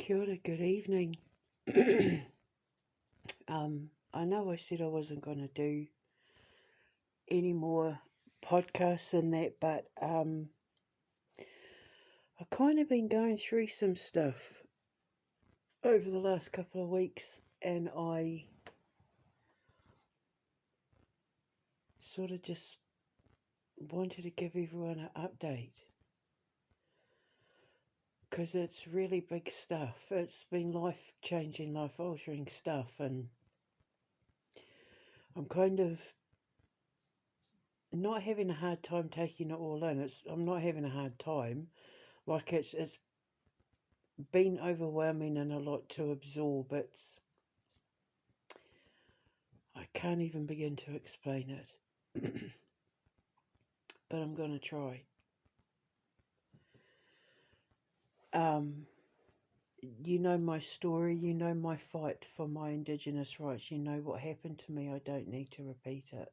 Kia ora, good evening. I know I said I wasn't going to do any more podcasts and that, but I've kind of been going through some stuff over the last couple of weeks, and I sort of just wanted to give everyone an update because it's really big stuff. It's been life-changing, life-altering stuff, and I'm kind of not having a hard time taking it all in. I'm not having a hard time. Like it's been overwhelming and a lot to absorb. I can't even begin to explain it. But I'm going to try. You know my story, you know my fight for my Indigenous rights, you know what happened to me, I don't need to repeat it.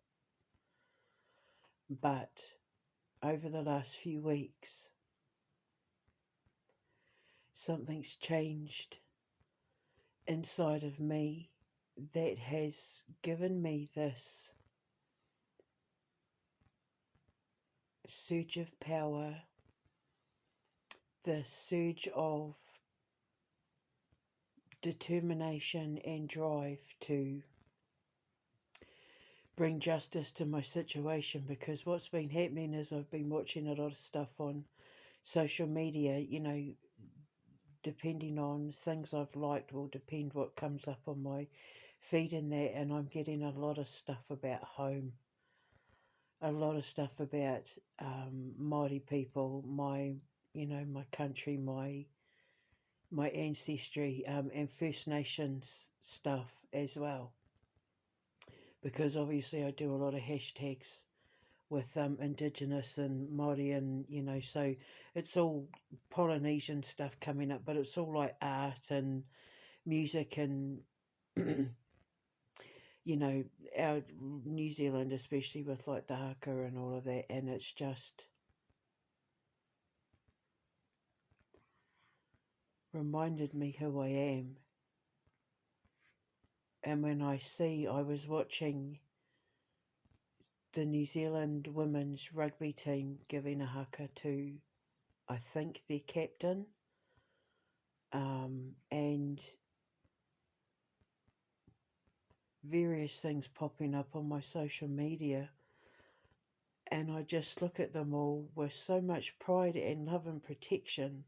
But over the last few weeks, something's changed inside of me that has given me this surge of power, the surge of determination and drive to bring justice to my situation, because what's been happening is I've been watching a lot of stuff on social media, depending on things I've liked will depend what comes up on my feed and that, and I'm getting a lot of stuff about home, a lot of stuff about Māori people, my country, my ancestry, and First Nations stuff as well, because obviously I do a lot of hashtags with Indigenous and Māori, and so it's all Polynesian stuff coming up, but it's all like art and music and our New Zealand, especially with like the haka and all of that, and it's just reminded me who I am. And when I was watching the New Zealand women's rugby team giving a haka to, I think, their captain, and various things popping up on my social media, and I just look at them all with so much pride and love and protection,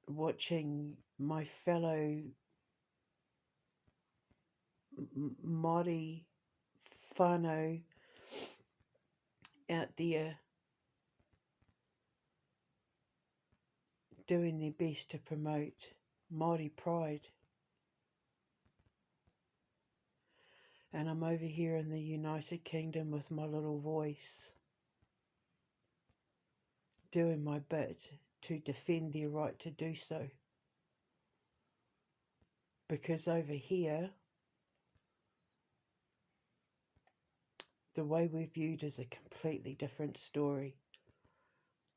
watching my fellow Māori whānau out there doing their best to promote Māori pride. And I'm over here in the United Kingdom with my little voice, doing my bit to defend their right to do so. Because over here, the way we're viewed is a completely different story.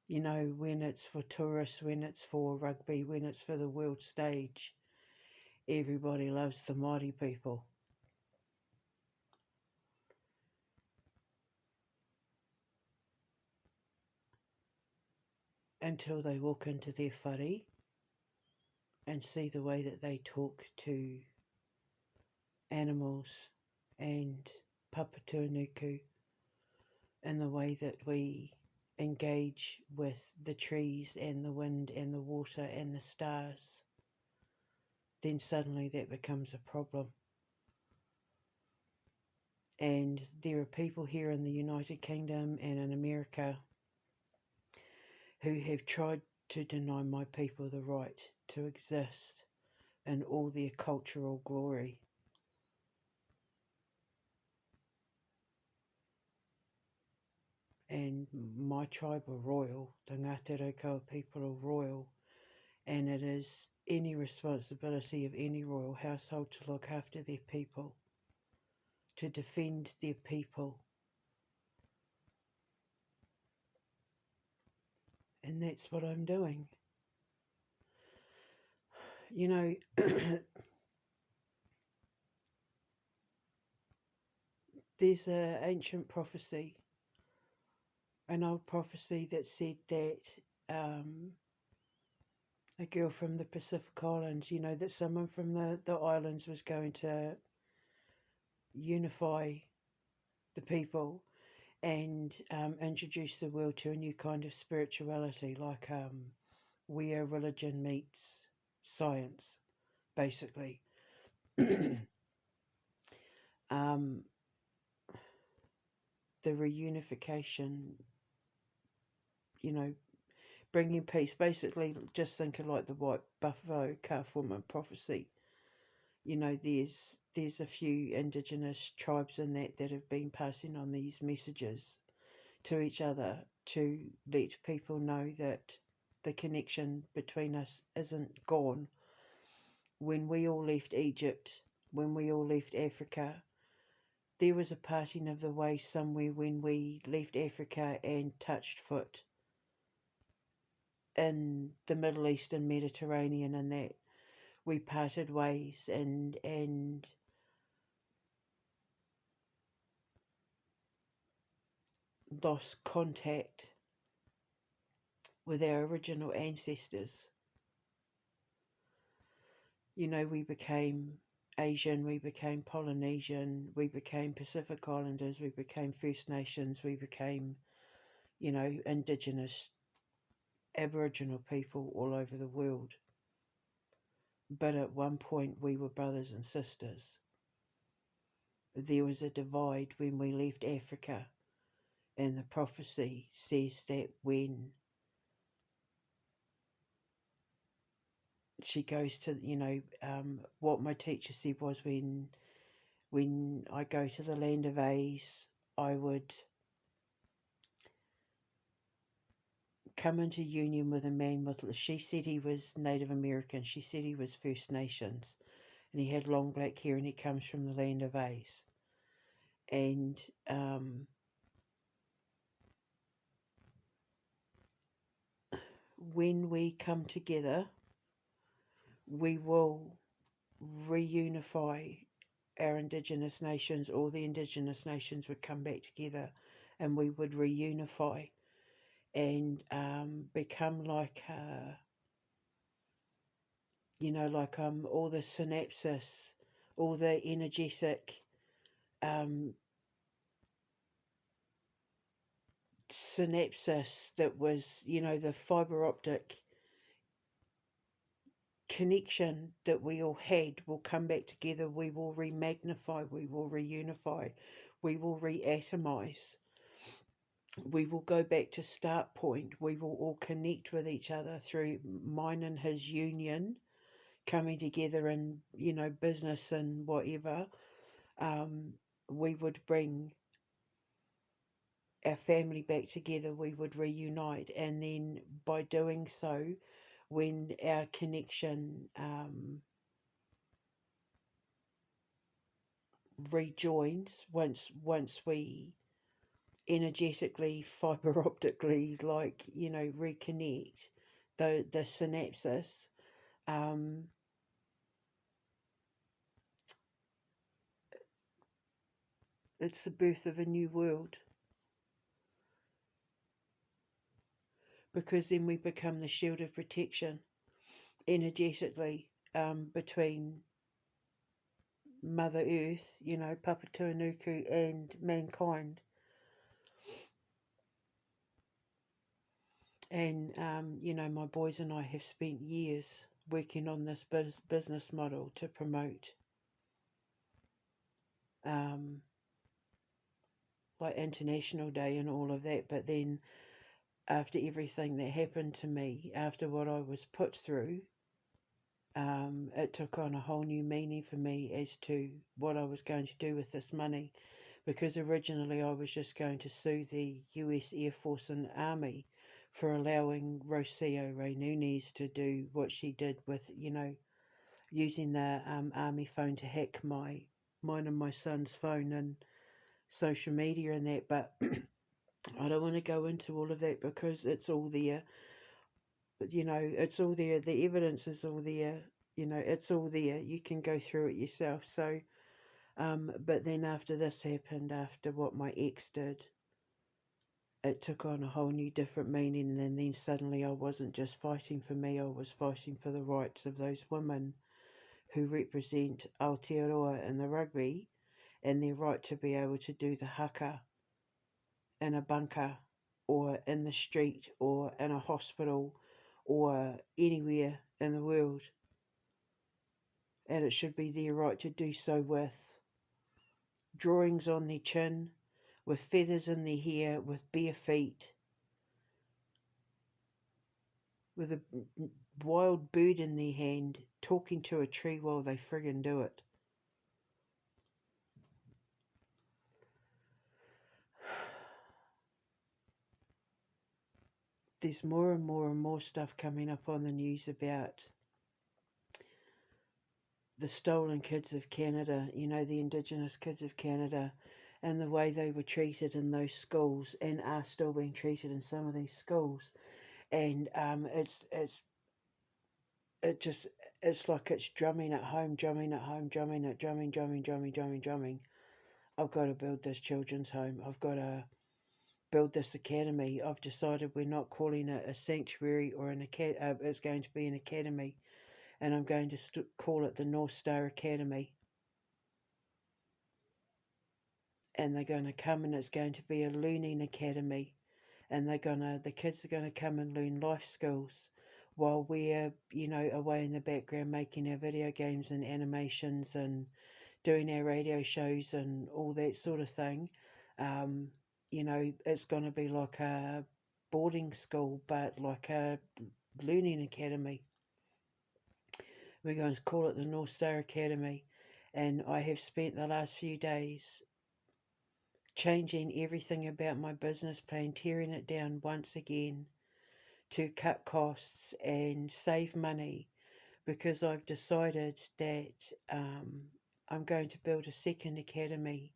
When it's for tourists, when it's for rugby, when it's for the world stage, everybody loves the Māori people. Until they walk into their whare and see the way that they talk to animals and papatūānuku, and the way that we engage with the trees and the wind and the water and the stars, then suddenly that becomes a problem. And there are people here in the United Kingdom and in America who have tried to deny my people the right to exist in all their cultural glory. And my tribe are royal, the Ngāti Raukawa people are royal, and it is any responsibility of any royal household to look after their people, to defend their people. And that's what I'm doing. You know, there's an ancient prophecy, an old prophecy that said that um, a girl from the Pacific Islands, that someone from the islands was going to unify the people and introduce the world to a new kind of spirituality, like where religion meets science, basically. um, the reunification, you know, bringing peace. Basically, just think of like the white buffalo calf woman prophecy. There's a few indigenous tribes in that have been passing on these messages to each other to let people know that the connection between us isn't gone. When we all left Egypt, when we all left Africa, there was a parting of the way somewhere when we left Africa and touched foot in the Middle East and Mediterranean, and that we parted ways and lost contact with our original ancestors. We became Asian, we became Polynesian, we became Pacific Islanders, we became First Nations, we became, Indigenous, Aboriginal people all over the world. But at one point we were brothers and sisters. There was a divide when we left Africa, and the prophecy says that when she goes to, what my teacher said was when I go to the land of A's, I would come into union with a man with, she said he was Native American, she said he was First Nations, and he had long black hair, and he comes from the land of A's. And when we come together, we will reunify our Indigenous nations. All the Indigenous nations would come back together, and we would reunify and become like, all the synapses, all the energetic synapses that was, the fiber optic connection that we all had will come back together. We will remagnify, we will reunify, we will reatomize, we will go back to start point. We will all connect with each other through mine and his union, coming together in, business and whatever. We would bring our family back together, we would reunite, and then by doing so, when our connection rejoins, once we energetically, fiber optically, reconnect the synapses, it's the birth of a new world, because then we become the shield of protection energetically, between Mother Earth, Papatūānuku, and mankind. And, my boys and I have spent years working on this business model to promote like International Day and all of that. But then after everything that happened to me, after what I was put through, it took on a whole new meaning for me as to what I was going to do with this money. Because originally I was just going to sue the US Air Force and Army for allowing Rocio Ray Nunes to do what she did with, using the Army phone to hack mine and my son's phone and social media and that. But I don't want to go into all of that because it's all there. But, it's all there. The evidence is all there. You know, it's all there. You can go through it yourself. So, but then after this happened, after what my ex did, it took on a whole new different meaning. And then suddenly I wasn't just fighting for me, I was fighting for the rights of those women who represent Aotearoa in the rugby and their right to be able to do the haka in a bunker or in the street or in a hospital or anywhere in the world. And it should be their right to do so with drawings on their chin, with feathers in their hair, with bare feet, with a wild bird in their hand, talking to a tree while they friggin' do it. There's more and more and more stuff coming up on the news about the stolen kids of Canada, you know, the Indigenous kids of Canada, and the way they were treated in those schools and are still being treated in some of these schools. And it just, it's like it's drumming at home, drumming at home, drumming. I've got to build this children's home. I've got to build this academy. I've decided we're not calling it a sanctuary or an academy. It's going to be an academy, and I'm going to call it the North Star Academy. And they're going to come, and it's going to be a learning academy, and the kids are going to come and learn life skills while we're, you know, away in the background making our video games and animations and doing our radio shows and all that sort of thing. Um, you know, it's going to be like a boarding school, but like a learning academy. We're going to call it the North Star Academy. And I have spent the last few days changing everything about my business plan, tearing it down once again to cut costs and save money, because I've decided that I'm going to build a second academy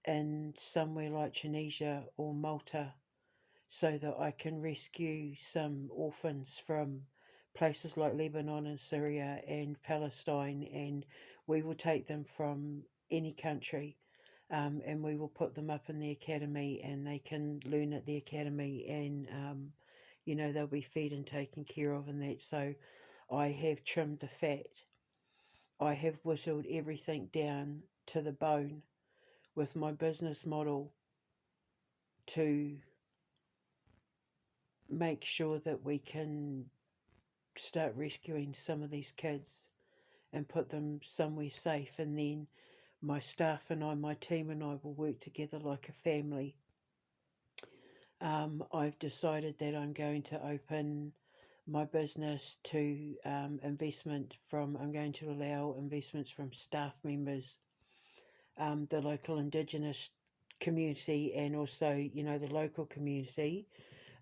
in somewhere like Tunisia or Malta, so that I can rescue some orphans from places like Lebanon and Syria and Palestine, and we will take them from any country, and we will put them up in the academy, and they can learn at the academy, and you know, they'll be fed and taken care of and that. So I have trimmed the fat. I have whittled everything down to the bone with my business model to make sure that we can start rescuing some of these kids and put them somewhere safe. And then my staff and I, my team and I will work together like a family. I've decided that I'm going to open my business to I'm going to allow investments from staff members, the local Indigenous community, and also, you know, the local community,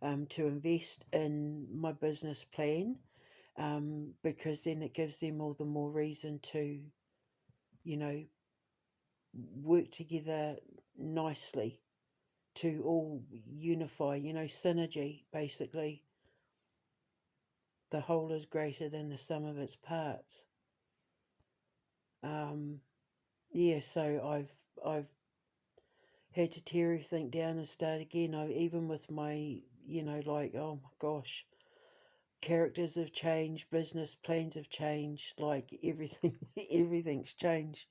to invest in my business plan, because then it gives them all the more reason to, you know, work together nicely to all unify, you know, synergy, basically. The whole is greater than the sum of its parts. Yeah, so I've had to tear everything down and start again. Even with my, you know, like, oh my gosh, characters have changed, business plans have changed, like everything, everything's changed.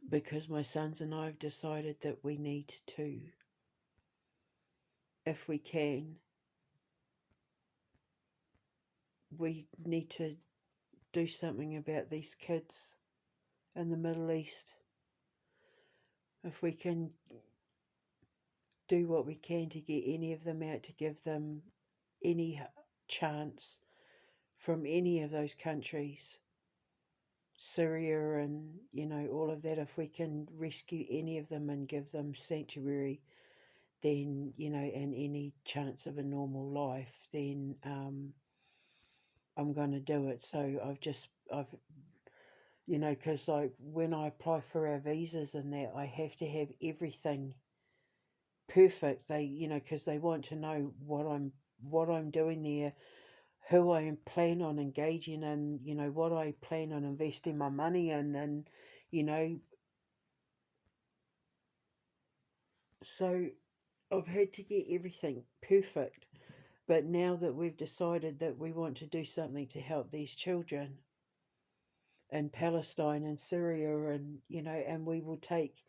Because my sons and I have decided that we need to, if we can, we need to do something about these kids in the Middle East. If we can do what we can to get any of them out, to give them any chance from any of those countries, Syria and, you know, all of that, if we can rescue any of them and give them sanctuary, then, you know, and any chance of a normal life, then I'm going to do it. So I've, you know, because like when I apply for our visas and that, I have to have everything perfect. They, you know, because they want to know what I'm doing there, who I plan on engaging in, what I plan on investing my money in, and, you know, so I've had to get everything perfect. But now that we've decided that we want to do something to help these children in Palestine and Syria, and, and we will take,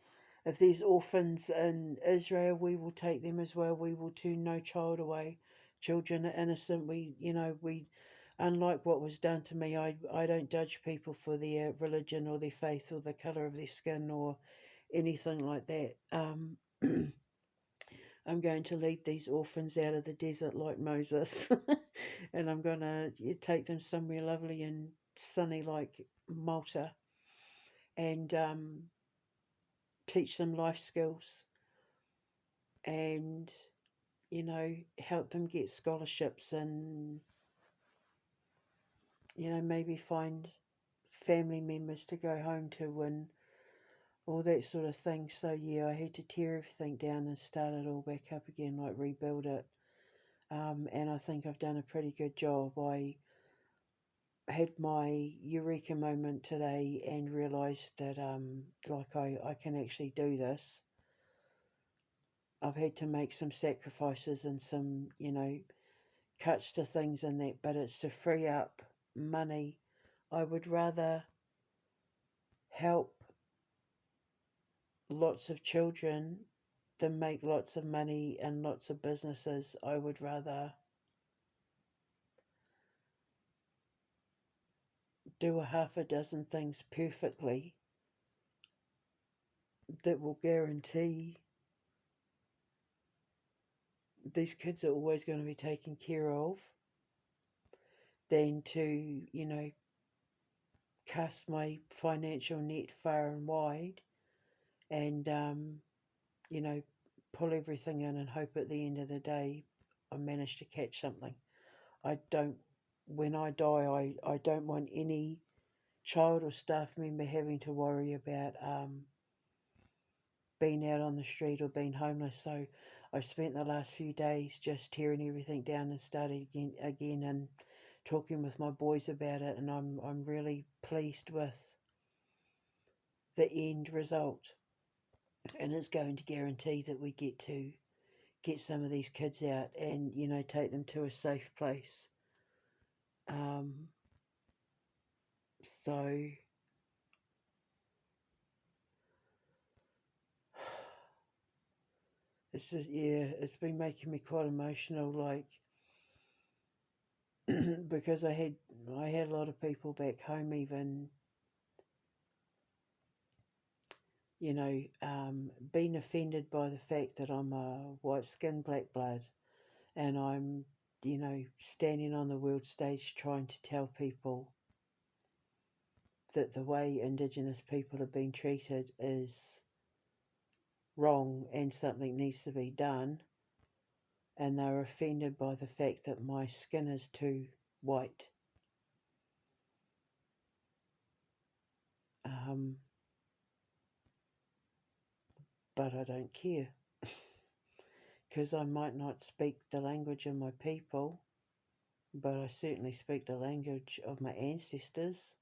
if there's orphans in Israel, we will take them as well. We will turn no child away. Children are innocent. Unlike what was done to me, I don't judge people for their religion or their faith or the colour of their skin or anything like that. I'm going to lead these orphans out of the desert like Moses, and I'm going to take them somewhere lovely and sunny like Malta, and teach them life skills, and help them get scholarships, and maybe find family members to go home to, and all that sort of thing. So yeah, I had to tear everything down and start it all back up again, like rebuild it. And I think I've done a pretty good job. I had my eureka moment today and realised that like I can actually do this. I've had to make some sacrifices and some, cuts to things and that, but it's to free up money. I would rather help lots of children than make lots of money and lots of businesses. I would rather do a half a dozen things perfectly that will guarantee these kids are always going to be taken care of than to, cast my financial net far and wide and, you know, pull everything in and hope at the end of the day I manage to catch something. I don't, when I die, I don't want any child or staff member having to worry about being out on the street or being homeless. So I've spent the last few days just tearing everything down and starting again and talking with my boys about it, and I'm really pleased with the end result, and it's going to guarantee that we get to get some of these kids out and take them to a safe place. So it's just, yeah, it's been making me quite emotional, like because I had a lot of people back home even being offended by the fact that I'm a white skin, black blood, and I'm, standing on the world stage trying to tell people that the way Indigenous people have been treated is wrong and something needs to be done, and they're offended by the fact that my skin is too white. But I don't care because I might not speak the language of my people, but I certainly speak the language of my ancestors.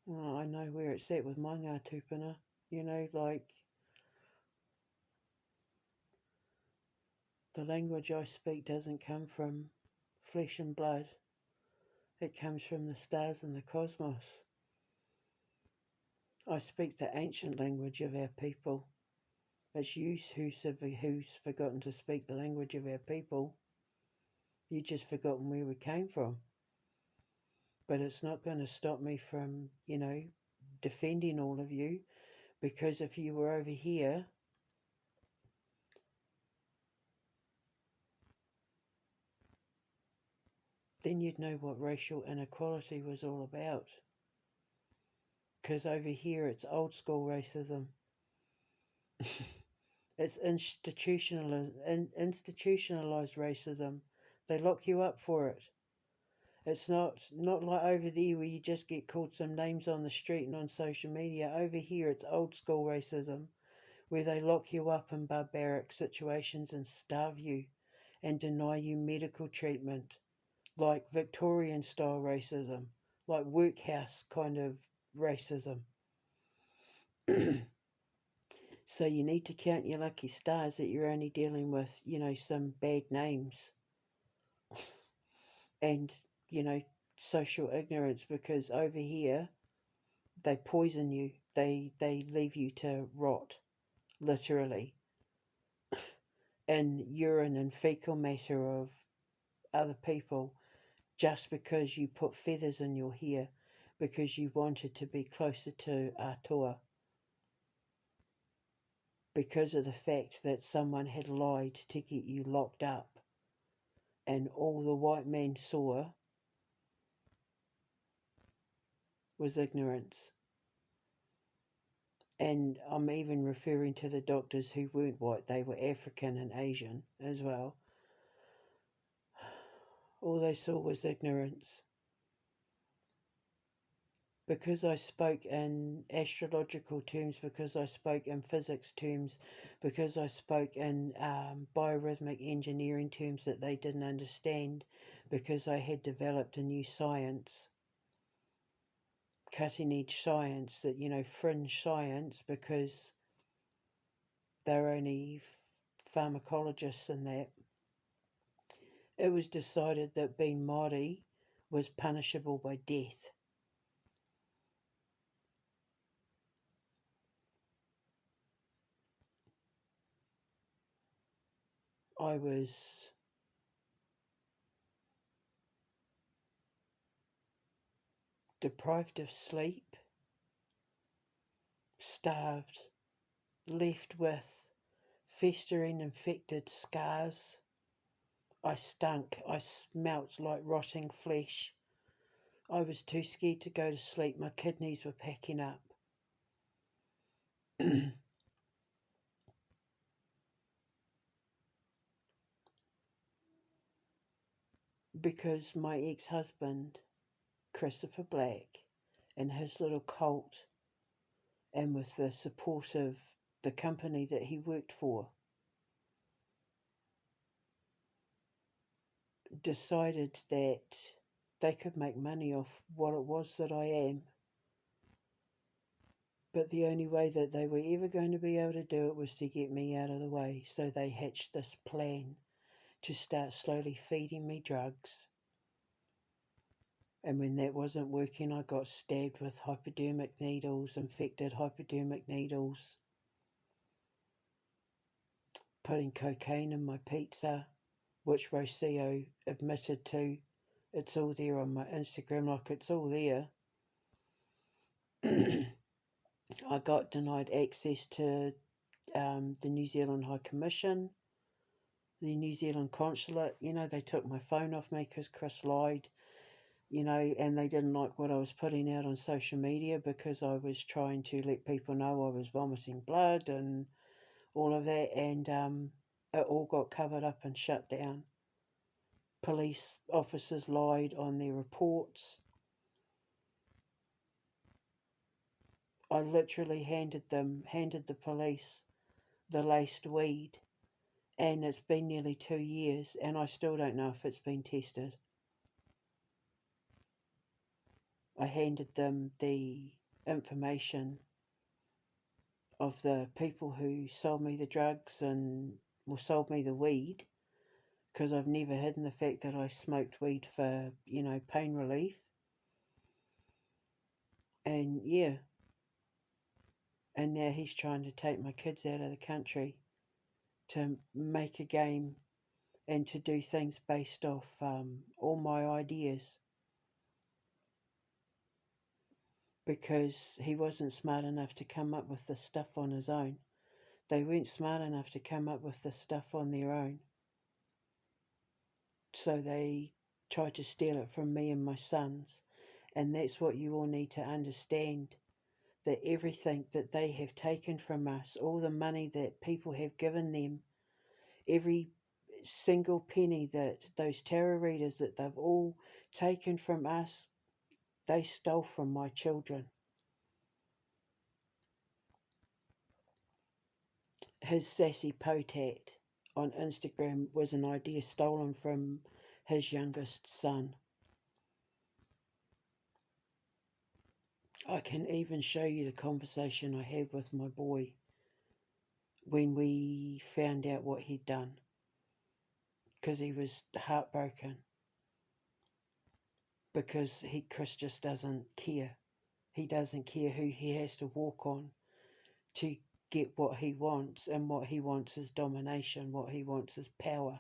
Well, I know where it's at with my ngā tupuna, like the language I speak doesn't come from flesh and blood. It comes from the stars and the cosmos. I speak the ancient language of our people. It's you who's forgotten to speak the language of our people. You just forgotten where we came from. But it's not going to stop me from, defending all of you, because if you were over here, then you'd know what racial inequality was all about. Because over here it's old school racism. It's institutionalized racism. They lock you up for it. It's not like over there where you just get called some names on the street and on social media. Over here it's old school racism, where they lock you up in barbaric situations and starve you and deny you medical treatment, like Victorian style racism, like workhouse kind of racism. So you need to count your lucky stars that you're only dealing with, some bad names and, social ignorance, because over here they poison you. They leave you to rot, literally, in urine and fecal matter of other people, just because you put feathers in your hair because you wanted to be closer to Atua, because of the fact that someone had lied to get you locked up, and all the white man saw was ignorance. And I'm even referring to the doctors who weren't white, they were African and Asian as well. All they saw was ignorance. Because I spoke in astrological terms, because I spoke in physics terms, because I spoke in biorhythmic engineering terms that they didn't understand, because I had developed a new science, cutting edge science, that, fringe science, because they're only pharmacologists and that. It was decided that being Māori was punishable by death. I was deprived of sleep, starved, left with festering infected scars. I stunk. I smelt like rotting flesh. I was too scared to go to sleep. My kidneys were packing up. Because my ex-husband, Christopher Black, and his little cult, and with the support of the company that he worked for, decided that they could make money off what it was that I am. But the only way that they were ever going to be able to do it was to get me out of the way. So they hatched this plan to start slowly feeding me drugs. And when that wasn't working, I got stabbed with hypodermic needles, infected hypodermic needles, putting cocaine in my pizza, which Rocio admitted to. It's all there on my Instagram, like it's all there. I got denied access to the New Zealand High Commission, the New Zealand Consulate. They took my phone off me because Chris lied, and they didn't like what I was putting out on social media, because I was trying to let people know I was vomiting blood and all of that, and it all got covered up and shut down. Police officers lied on their reports. I literally handed the police the laced weed, and it's been nearly 2 years, and I still don't know if it's been tested. I handed them the information of the people who sold me the drugs and sold me the weed, because I've never hidden the fact that I smoked weed for, pain relief. And yeah, and now he's trying to take my kids out of the country to make a game and to do things based off all my ideas, because he wasn't smart enough to come up with the stuff on his own. They weren't smart enough to come up with the stuff on their own. So they tried to steal it from me and my sons. And that's what you all need to understand, that everything that they have taken from us, all the money that people have given them, every single penny that those tarot readers, that they've all taken from us, they stole from my children. His sassy potat on Instagram was an idea stolen from his youngest son. I can even show you the conversation I had with my boy when we found out what he'd done, because he was heartbroken, because Chris just doesn't care. He doesn't care who he has to walk on to get what he wants, and what he wants is domination, what he wants is power,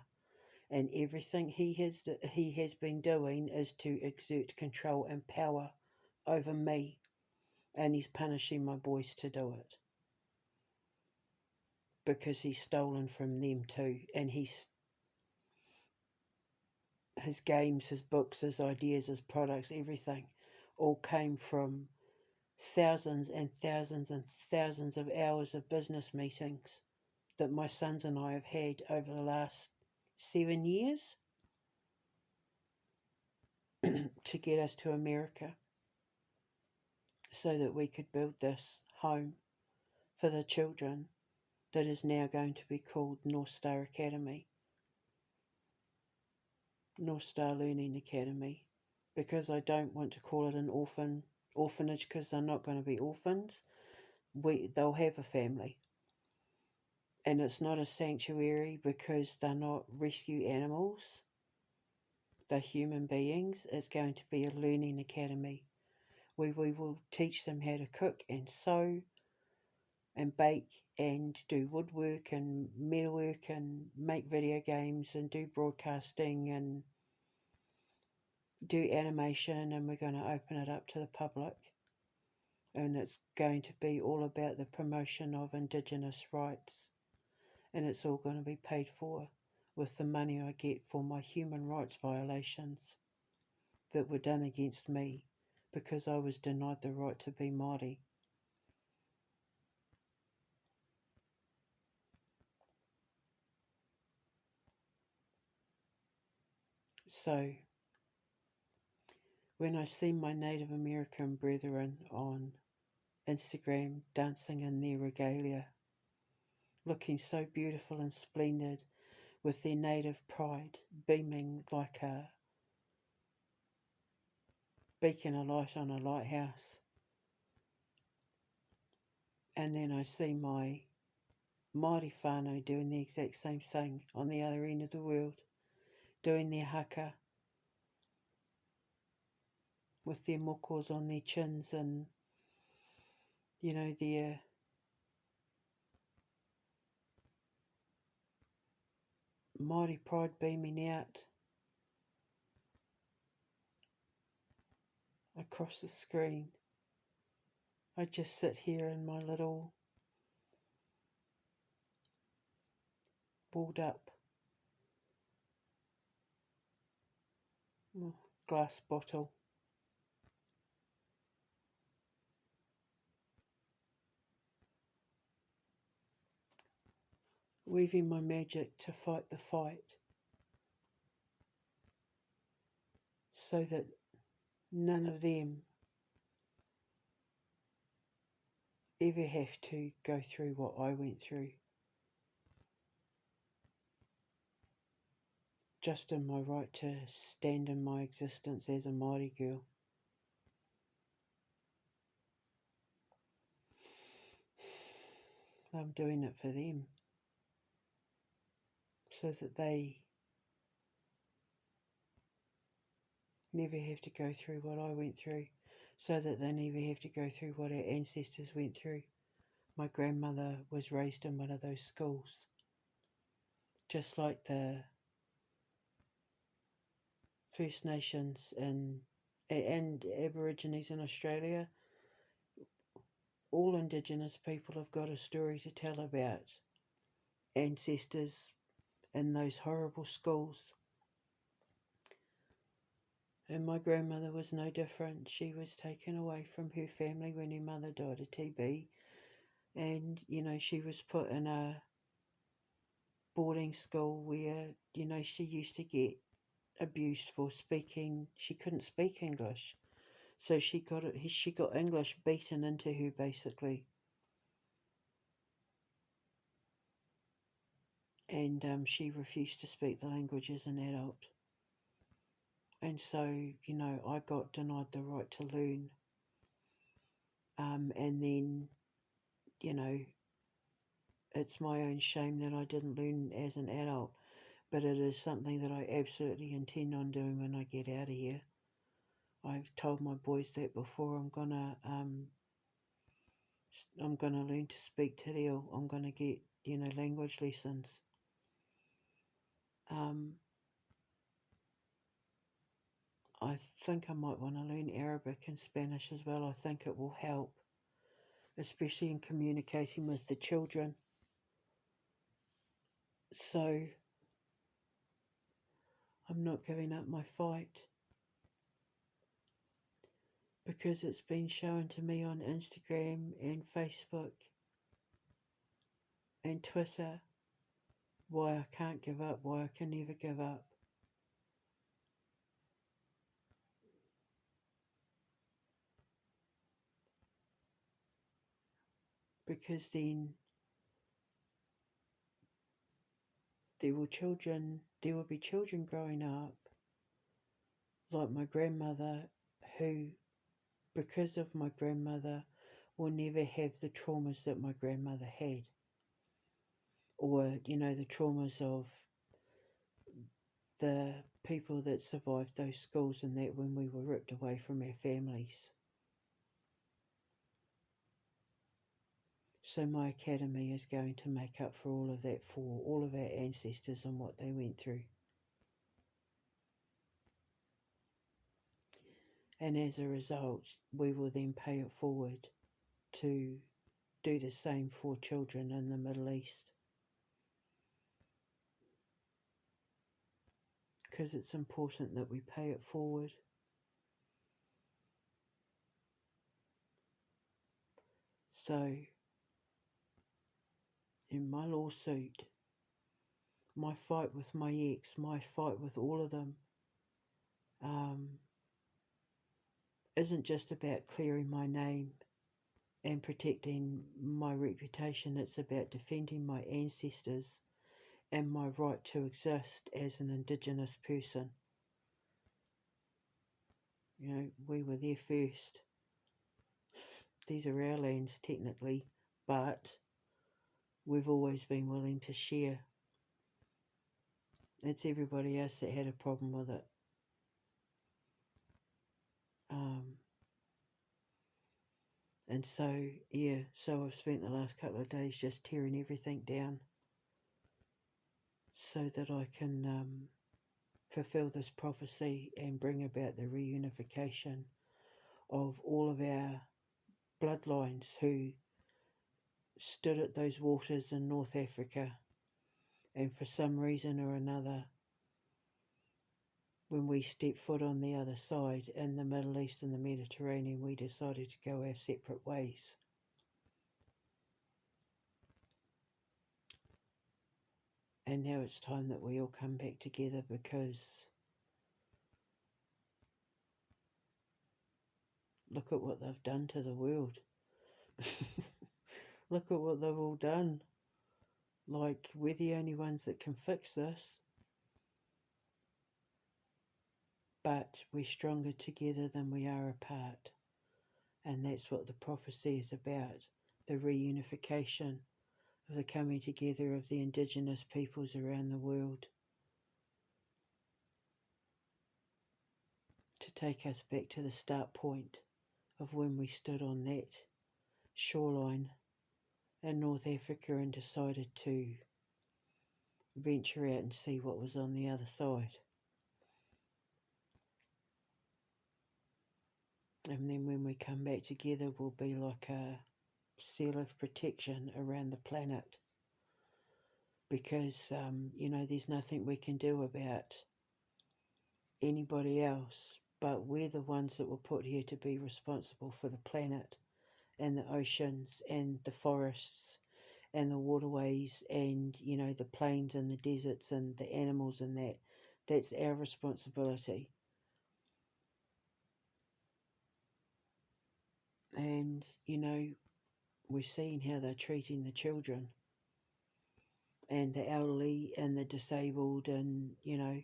and everything he has been doing is to exert control and power over me, and he's punishing my boys to do it because he's stolen from them too, and his games, his books, his ideas, his products, everything all came from thousands and thousands and thousands of hours of business meetings that my sons and I have had over the last 7 years to get us to America so that we could build this home for the children that is now going to be called North Star Academy, North Star Learning Academy, because I don't want to call it an orphanage, because they're not going to be orphans. They'll have a family. And it's not a sanctuary because they're not rescue animals. They're human beings. It's going to be a learning academy where we will teach them how to cook and sew and bake and do woodwork and metalwork and make video games and do broadcasting and do animation, and we're going to open it up to the public, and it's going to be all about the promotion of Indigenous rights, and it's all going to be paid for with the money I get for my human rights violations that were done against me because I was denied the right to be Māori. So when I see my Native American brethren on Instagram dancing in their regalia, looking so beautiful and splendid with their native pride beaming like a beacon of light on a lighthouse, and then I see my Māori whānau doing the exact same thing on the other end of the world, doing their haka with their mokos on their chins and, their Māori pride beaming out across the screen. I just sit here in my little walled up glass bottle, weaving my magic to fight the fight so that none of them ever have to go through what I went through. Just in my right to stand in my existence as a Māori girl. I'm doing it for them, so that they never have to go through what I went through, so that they never have to go through what our ancestors went through. My grandmother was raised in one of those schools, just like the First Nations and Aborigines in Australia. All Indigenous people have got a story to tell about ancestors in those horrible schools. And my grandmother was no different. She was taken away from her family when her mother died of TB. And, she was put in a boarding school where, she used to get abused for speaking. She couldn't speak English. So she got English beaten into her, basically. and she refused to speak the language as an adult. And so, I got denied the right to learn. And then, you know, it's my own shame that I didn't learn as an adult, but it is something that I absolutely intend on doing when I get out of here. I've told my boys that before. I'm gonna learn to speak Te Reo. I'm gonna get language lessons. I think I might want to learn Arabic and Spanish as well. I think it will help, especially in communicating with the children. So I'm not giving up my fight, because it's been shown to me on Instagram and Facebook and Twitter why I can't give up, why I can never give up. Because then there will be children growing up like my grandmother, who, because of my grandmother, will never have the traumas that my grandmother had, or the traumas of the people that survived those schools and that, when we were ripped away from our families. So my academy is going to make up for all of that, for all of our ancestors and what they went through. And as a result, we will then pay it forward to do the same for children in the Middle East. Because it's important that we pay it forward. So, in my lawsuit, my fight with my ex, my fight with all of them, isn't just about clearing my name and protecting my reputation. It's about defending my ancestors and my right to exist as an Indigenous person. We were there first. These are our lands technically, but we've always been willing to share. It's everybody else that had a problem with it. And so, so I've spent the last couple of days just tearing everything down so that I can fulfill this prophecy and bring about the reunification of all of our bloodlines who stood at those waters in North Africa, and for some reason or another, when we stepped foot on the other side in the Middle East and the Mediterranean, we decided to go our separate ways. And now it's time that we all come back together, because look at what they've done to the world. Look at what they've all done. Like, we're the only ones that can fix this. But we're stronger together than we are apart. And that's what the prophecy is about. The reunification of the coming together of the Indigenous peoples around the world, to take us back to the start point of when we stood on that shoreline in North Africa and decided to venture out and see what was on the other side. And then when we come back together, we'll be like a seal of protection around the planet. Because, there's nothing we can do about anybody else, but we're the ones that were put here to be responsible for the planet and the oceans and the forests and the waterways and, the plains and the deserts and the animals and that. That's our responsibility. And, we're seeing how they're treating the children. and the elderly and the disabled and, the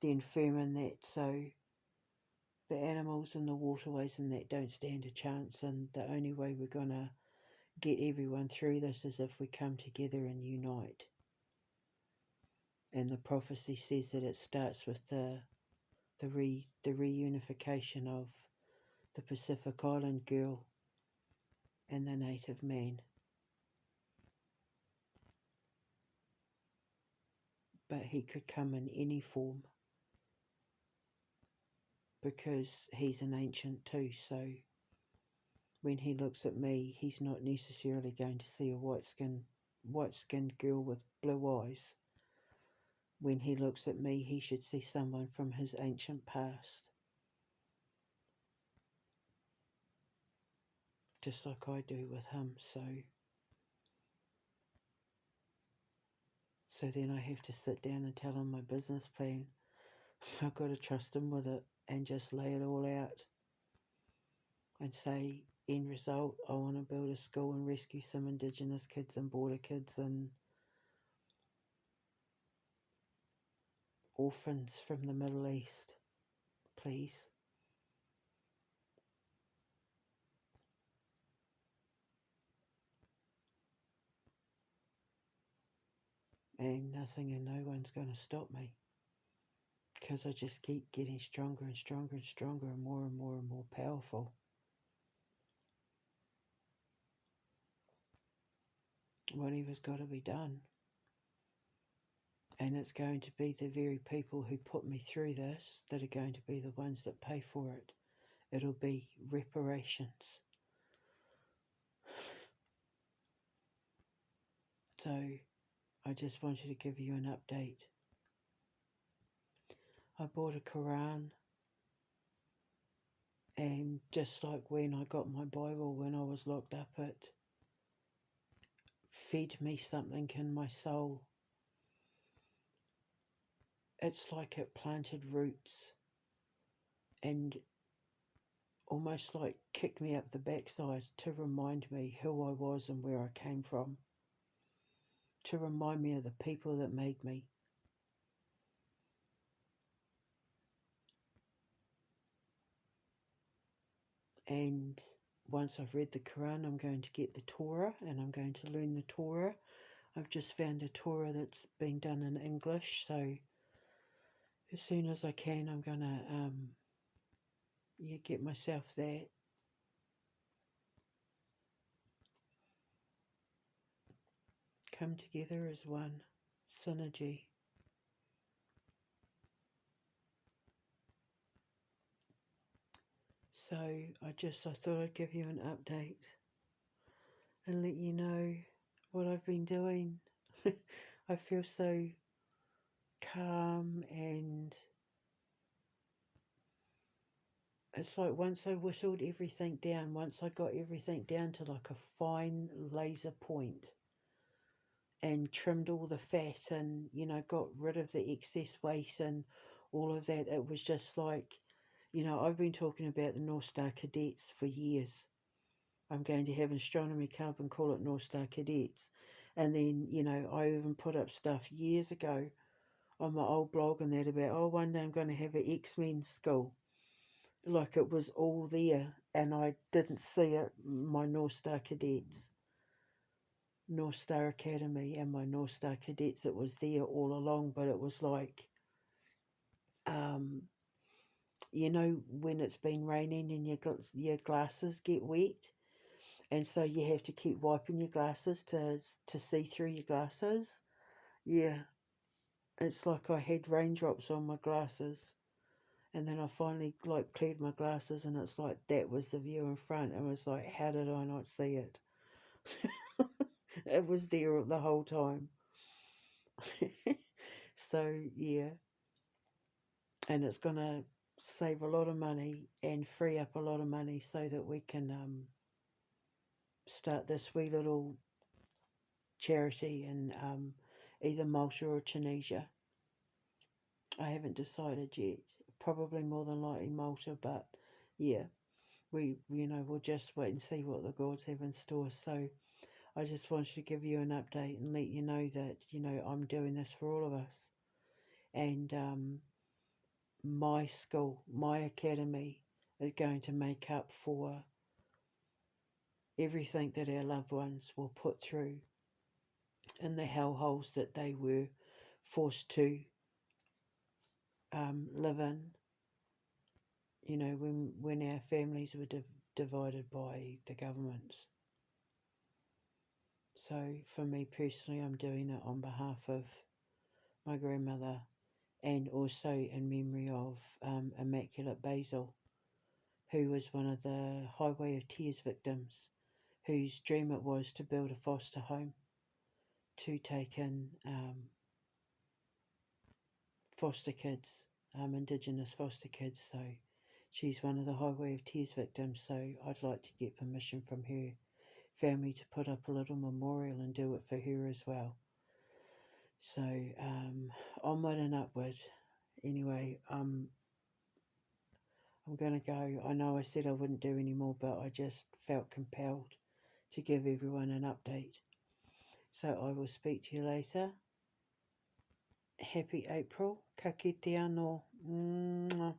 infirm and that. So the animals and the waterways and that don't stand a chance, and the only way we're going to get everyone through this is if we come together and unite. And the prophecy says that it starts with the reunification of the Pacific Island girl and the native man. But he could come in any form because he's an ancient too, so when he looks at me, he's not necessarily going to see a white-skinned girl with blue eyes. When he looks at me, he should see someone from his ancient past, just like I do with him. So then I have to sit down and tell him my business plan. I've got to trust him with it and just lay it all out and say, end result, I want to build a school and rescue some Indigenous kids and border kids and orphans from the Middle East, please. And nothing and no one's going to stop me, because I just keep getting stronger and stronger and stronger and more and more and more powerful. Whatever's got to be done. And it's going to be the very people who put me through this that are going to be the ones that pay for it. It'll be reparations. So I just wanted to give you an update. I bought a Quran, and just like when I got my Bible when I was locked up, it fed me something in my soul. It's like it planted roots and almost like kicked me up the backside to remind me who I was and where I came from, to remind me of the people that made me. And once I've read the Quran, I'm going to get the Torah and I'm going to learn the Torah. I've just found a Torah that's been done in English, so as soon as I can, I'm going to get myself that. Come together as one. Synergy. So I thought I'd give you an update and let you know what I've been doing. I feel so calm, and it's like once I whittled everything down, once I got everything down to like a fine laser point and trimmed all the fat and, got rid of the excess weight and all of that, it was just like, I've been talking about the North Star Cadets for years. I'm going to have an astronomy club and call it North Star Cadets. And then, I even put up stuff years ago on my old blog and that about, one day I'm going to have an X-Men school. Like it was all there, and I didn't see it. My North Star Cadets, North Star Academy and my North Star Cadets, it was there all along, but it was like, when it's been raining and your glasses get wet, and so you have to keep wiping your glasses to see through your glasses. Yeah, it's like I had raindrops on my glasses, and then I finally cleared my glasses, and it's like that was the view in front. It was like, how did I not see it? It was there the whole time. So yeah, and it's gonna save a lot of money and free up a lot of money so that we can start this wee little charity in either Malta or Tunisia. I haven't decided yet. Probably more than likely Malta, but yeah, we'll just wait and see what the gods have in store. So I just wanted to give you an update and let you know that, I'm doing this for all of us. And my school, my academy is going to make up for everything that our loved ones were put through in the hellholes that they were forced to live in, when our families were divided by the governments. So for me personally, I'm doing it on behalf of my grandmother and also in memory of Immaculate Basil, who was one of the Highway of Tears victims, whose dream it was to build a foster home to take in foster kids, Indigenous foster kids. So she's one of the Highway of Tears victims, so I'd like to get permission from her family to put up a little memorial and do it for her as well. So onward and upward. Anyway, I'm going to go. I know I said I wouldn't do any more, but I just felt compelled to give everyone an update. So I will speak to you later. Happy April. Ka kite anō. Mwah.